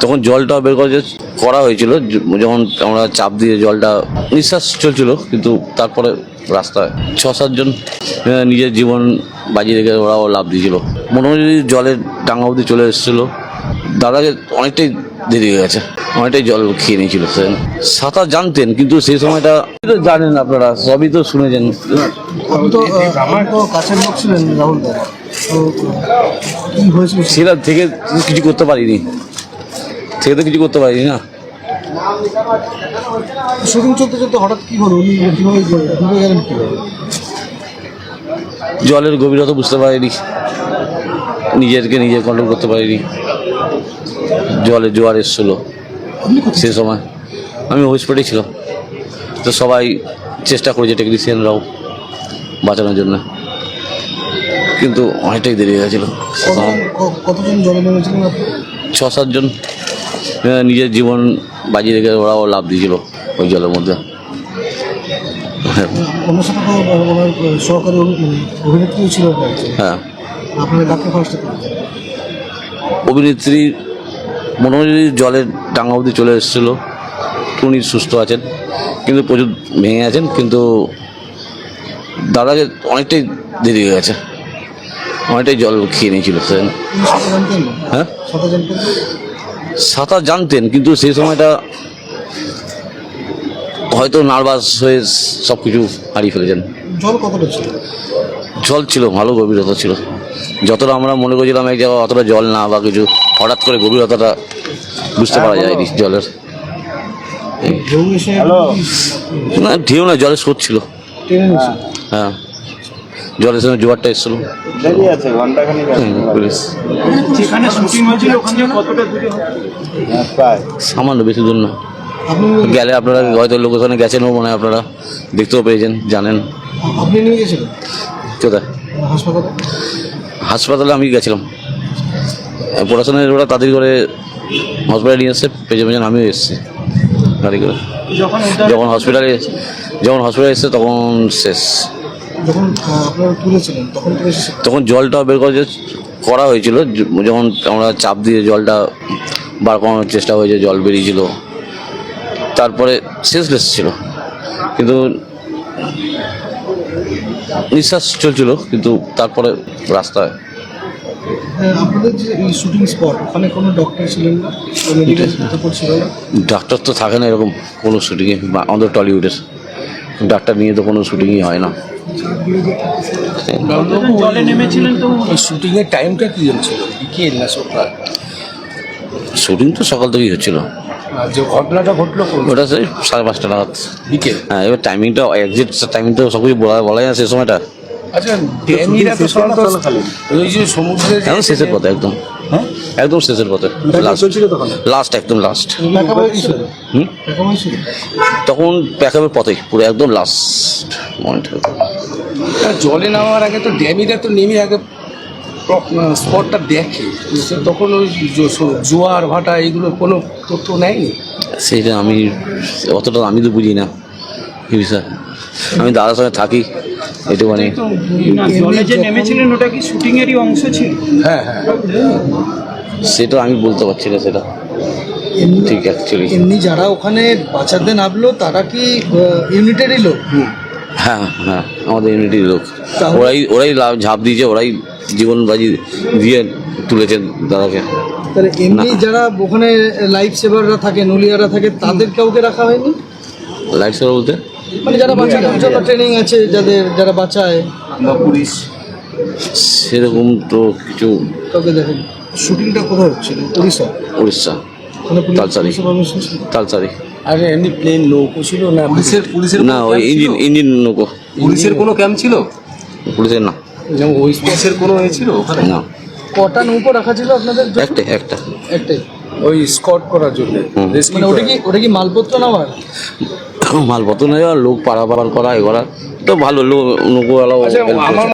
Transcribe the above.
তখন জলটা বের করা হয়েছিল যখন আমরা চাপ দিয়ে জলটা নিঃশ্বাস চলছিল, কিন্তু তারপরে রাস্তায় 6-7 জন নিজের জীবন বাজি রেখে ওরাও লাভ দিয়েছিল। মোটামুটি জলের ডাঙ্গা অবধি চলে এসেছিলো। দাদাকে অনেকটাই দেরি হয়ে গেছে, অনেকটাই জল খেয়ে নিয়েছিল। সাঁতার জানতেন, কিন্তু সেই সময়টা জানেন আপনারা, সবই তো শুনেছেন। সেটা থেকে কিছু করতে পারিনি, তো কিছু করতে পারিনি না। শুটিং চলতে চলতে হঠাৎ কি হলো, উনি কিভাবে ডুবে গেলেন কিভাবে? জলের গভীরতা বুঝতে পারিনি, নিজেকে নিজে কন্ট্রোল করতে পারিনি। জলে জোয়ার এসেছিল সে সময়, আমি হসপিটালে ছিলাম। তো সবাই চেষ্টা করেছে, টেকনিশিয়ানরাও বাঁচানোর জন্য, কিন্তু অনেকটাই দেরি হয়ে গেছিলো। কতজন জলে নেমেছিলেন আপনি? 6-7 জন নিজের জীবন বাজি রেখে ওরাও লাভ দিয়েছিল ওই জলের মধ্যে। ওনার সাথে তো ওনার সহকারী অভিনেত্রী ছিল। হ্যাঁ, আপনাদের কাকে ফার্স্টে করতেন? অভিনেত্রী মোটামুটি জলের ডাঙ্গা অবধি চলে এসেছিলো। উনি সুস্থ আছেন, কিন্তু প্রচুর ভেঙে আছেন। কিন্তু দাদাকে অনেকটাই দেরি হয়ে গেছে, অনেকটাই জল খেয়ে নিয়েছিল। হ্যাঁ, সাঁতার জানতেন, কিন্তু সেই সময়টা হয়তো নার্ভাস হয়ে সব কিছু হারিয়ে ফেলেছেন। জল কতটা ছিল? জল ছিল, ভালো গভীরতা ছিল। যতটা আমরা মনে করেছিলাম এক জায়গায়, অতটা জল না বা কিছু, হঠাৎ করে গভীরতাটা বুঝতে পারা যায়নি জলের। না, ঢেউ না, জলের স্রোত ছিল। হ্যাঁ, জলের সঙ্গে জোয়ারটা এসেছিল। সামান্য, বেশি দূর না। গেলে আপনারা হয়তো লোকেশনে গেছেনও, মনে হয় আপনারা দেখতেও পেয়েছেন, জানেন। আপনি নিয়ে গেছিলেন কোথায়? হাসপাতালে? হাসপাতালে আমি গেছিলাম। পড়াশোনার ওরা তাড়াতাড়ি করে হসপিটালে নিয়ে এসছে, পেছনে পেছনে আমিও এসেছি গাড়ি করে। যখন হসপিটালে এসছে তখন শেষ। যখন আপনারা তুলেছিলেন তখন জলটা বের করা হয়েছিল যখন আমরা চাপ দিয়ে জলটা বার করানোর চেষ্টা হয়েছে, জল বেরিয়েছিল। তারপরে শেষলেস ছিল, কিন্তু নিঃশ্বাস চলছিল, কিন্তু তারপরে রাস্তায়। আপনাদের যে এই শুটিং স্পট, ওখানে কোনো ডক্টর ছিলেন না? ডাক্তার তো থাকে না এরকম কোনো শুটিংয়ে, আমাদের টলিউডের ডাক্তার নিয়ে তো কোনো শুটিংই হয় না। জলে নেমেছিলেন তো শুটিংয়ের টাইমটা কি ছিল, বিকেল না সকাল? শুটিং তো সকাল থেকেই হচ্ছিল। যে ঘটনাটা ঘটলো ওটা সেই 5:30 নাগাদ বিকেল। হ্যাঁ, এবার টাইমিংটা, এক্সাক্ট টাইমিংটা সব কিছু বলা যায় না সে সময়টা। আচ্ছা, ওই যে সমুদ্রের এখন শেষের পথে, একদম একদম শেষের পথে, লাস্ট, একদম লাস্ট। তখন প্যাকআপের পথে পুরো একদম লাস্ট মোমেন্ট। জলে নামার আগে তো ড্যামিরা তো নেমে আগে স্পটটা দেখে, তখন ওই জোয়ার ভাটা এইগুলো কোনো তথ্য নেয়নি। সেইটা আমি অতটা আমি তো বুঝি না এই বিষয়। আমি দাদার সঙ্গে থাকি, এটুকুনি। জলে যে নেমেছিলেন ওটা কি শুটিংয়েরই অংশ ছিল? হ্যাঁ হ্যাঁ, সেটা আমি বলতে পারছি না সেটা ঠিক অ্যাকচুয়ালি। এমনি যারা ওখানে বাঁচাতে নামলো তারা কি ইউনিটেরই লোক? হ্যাঁ হ্যাঁ, আমাদের ইউনিটির লোক। ওরাই ঝাঁপ দিয়েছে, ওরাই জীবন বাজি দিয়ে তুলেছেন দাদাকে। তাহলে এমনি যারা ওখানে লাইফ সেভাররা থাকে, নলিয়ারা থাকে, তাদের কাউকে রাখা হয়নি? লাইফ সেভার বলতে মানে যারা বাঁচানোর জন্য ট্রেনিং আছে, যারা বাঁচায় বা পুলিশ, সেরকম তো কিছু কাউকে দেখেন। শুটিংটা কোথায় হচ্ছিল? উড়িষ্যা, তালসারি। আর এমনি প্লেন নৌকো ছিল না? পুলিশের না, ওই ইঞ্জিন নৌকো। পুলিশের কোনো ক্যাম্প ছিল? পুলিশের না, যেমন ওই পুলিশের কোনো ছিল ওখানে না। কটা নৌকো রাখা ছিল আপনাদের? একটাই, ওই স্কট করার জন্য। মানে ওটা কি মালপত্র নেওয়ার? মালপত্র নেওয়া, লোক পারাপার করা, এ করা তো ভালো। নৌকোওয়ালাও